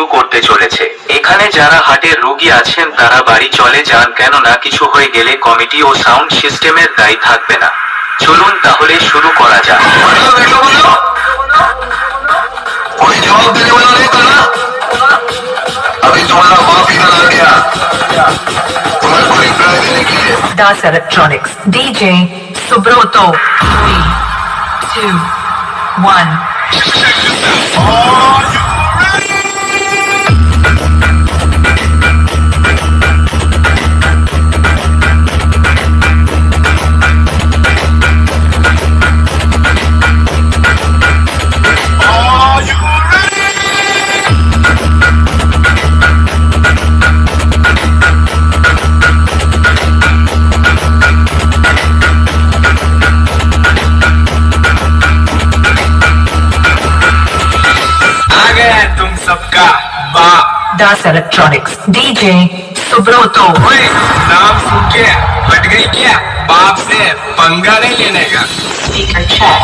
শুরু করতে চলেছে। এখানে যারা হার্টের রোগী আছেন তারা বাড়ি চলে যান, কেননা কিছু হয়ে গেলে কমিটি ও সাউন্ড সিস্টেমের দায়ী থাকবে না। চলুন তাহলে শুরু করা যাক। कोई जवाब देने वाला नहीं था ना? अभी तुम्हारा बाप ही आ गया तुम्हें कोई रिप्लाई देने के लिए। Das Electronics DJ Subroto 3 2 1 सबका बाप Das Electronics DJ Subroto नाम सुन के हट गई क्या? बाप से पंगा नहीं लेने का। Speaker check